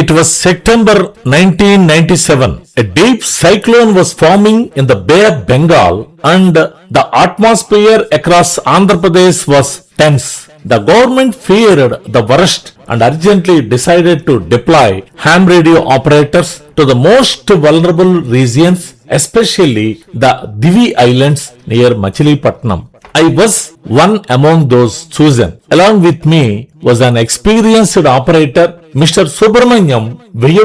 It was September 1997. A deep cyclone was forming in the Bay of Bengal and the atmosphere across Andhra Pradesh was tense. The government feared the worst and urgently decided to deploy ham radio operators to the most vulnerable regions, especially the Divi Islands near Machilipatnam. I was one among those chosen. Along with me was an experienced operator, Mr. Subramanian,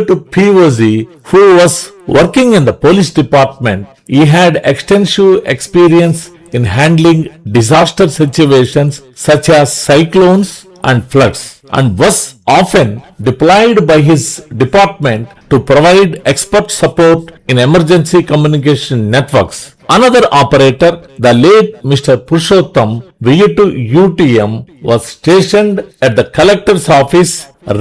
to POZ, who was working in the police department. He had extensive experience in handling disaster situations such as cyclones and floods, and was often deployed by his department to provide expert support in emergency communication networks. Another operator, the late Mr. Purushottam, to UTM, was stationed at the collector's office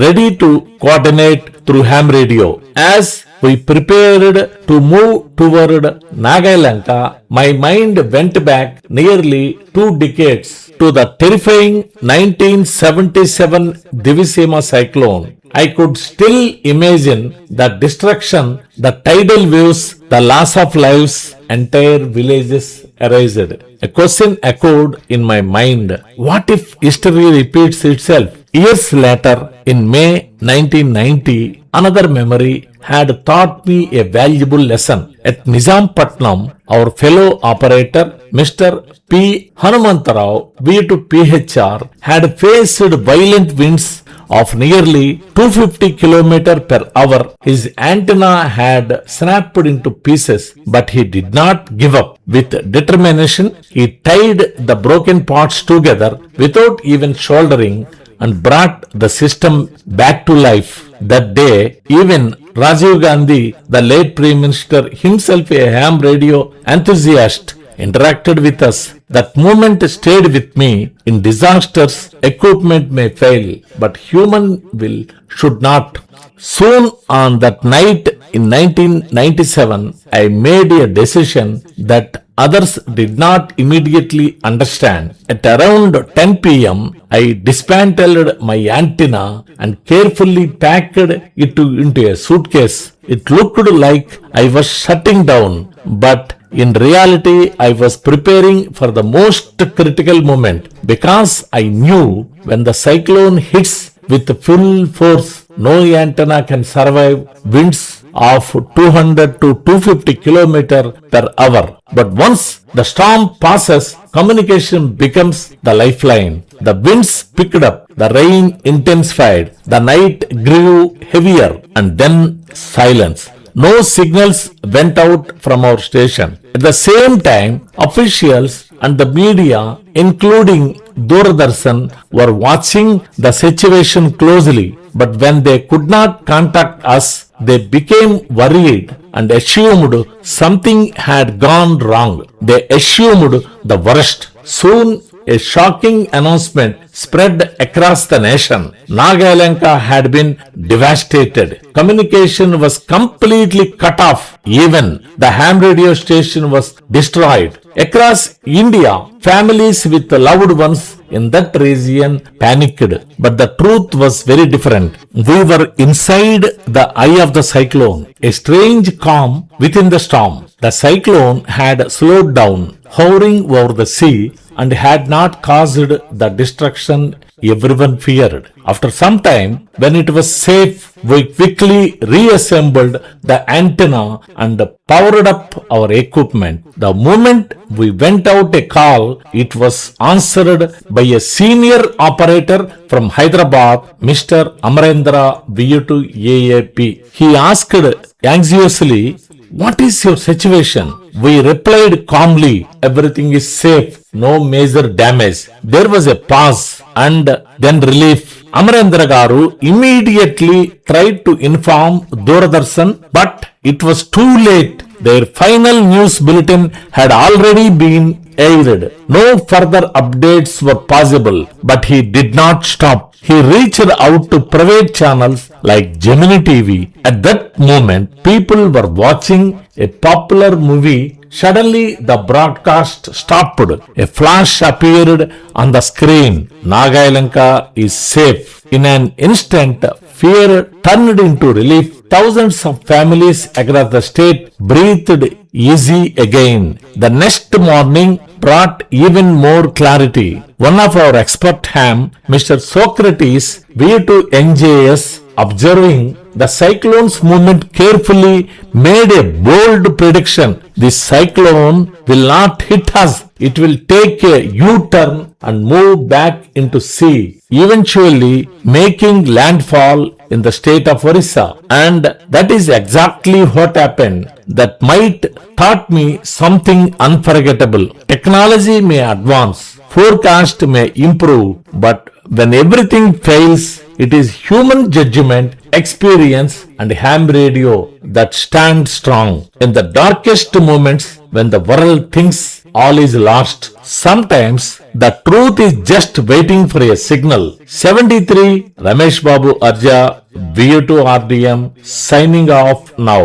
ready to coordinate through ham radio. As we prepared to move toward Nagayalanka, my mind went back nearly 2 decades to the terrifying 1977 Diviseema Cyclone. I could still imagine the destruction, the tidal waves, the loss of lives, entire villages erased. A question echoed in my mind. What if history repeats itself? Years later, in May 1990, another memory had taught me a valuable lesson. At Nizampatnam, our fellow operator, Mr. P. Hanumantarao, to PHR, had faced violent winds of nearly 250 km per hour. His antenna had snapped into pieces, but he did not give up. With determination, he tied the broken parts together without even shouldering and brought the system back to life. That day, even Rajiv Gandhi, the late Prime Minister, himself a ham radio enthusiast, interacted with us. That moment stayed with me. In disasters, equipment may fail, but human will should not. Soon on that night in 1997, I made a decision that others did not immediately understand. At around 10 p.m., I dismantled my antenna and carefully packed it into a suitcase. It looked like I was shutting down, but in reality, I was preparing for the most critical moment, because I knew when the cyclone hits with full force, no antenna can survive winds of 200 to 250 km per hour. But once the storm passes, communication becomes the lifeline. The winds picked up, the rain intensified, the night grew heavier, and then silence. No signals went out from our station. At the same time, officials and the media, including Doordarshan, were watching the situation closely. But when they could not contact us, they became worried and assumed something had gone wrong. They assumed the worst. Soon, a shocking announcement spread across the nation. Nagayalanka had been devastated. Communication was completely cut off. Even the ham radio station was destroyed. Across India, families with loved ones in that region panicked. But the truth was very different. We were inside the eye of the cyclone, a strange calm within the storm. The cyclone had slowed down, hovering over the sea, and had not caused the destruction everyone feared. After some time, when it was safe, we quickly reassembled the antenna and powered up our equipment. The moment we went out a call, it was answered by a senior operator from Hyderabad, Mr. Amarendra to AAP. He asked anxiously, "What is your situation?" We replied calmly, "Everything is safe, no major damage." There was a pause and then relief. Amarendra Garu immediately tried to inform Doordarshan, but it was too late. Their final news bulletin had already been aired. No further updates were possible, but he did not stop. He reached out to private channels like Gemini TV. At that moment, people were watching a popular movie. Suddenly, the broadcast stopped. A flash appeared on the screen. Nagayalanka is safe. In an instant, fear turned into relief. Thousands of families across the state breathed easy again. The next morning brought even more clarity. One of our expert ham, Mr. Socrates, were to enjoy observing the cyclone's movement carefully, made a bold prediction. This cyclone will not hit us. It will take a U-turn and move back into sea, eventually making landfall in the state of Orissa. And that is exactly what happened. That might taught me something unforgettable. Technology may advance, forecast may improve, but when everything fails, it is human judgment, experience, and ham radio that stand strong. In the darkest moments, when the world thinks all is lost, sometimes the truth is just waiting for a signal. 73 Ramesh Babu Arja, VU2 RDM, signing off now.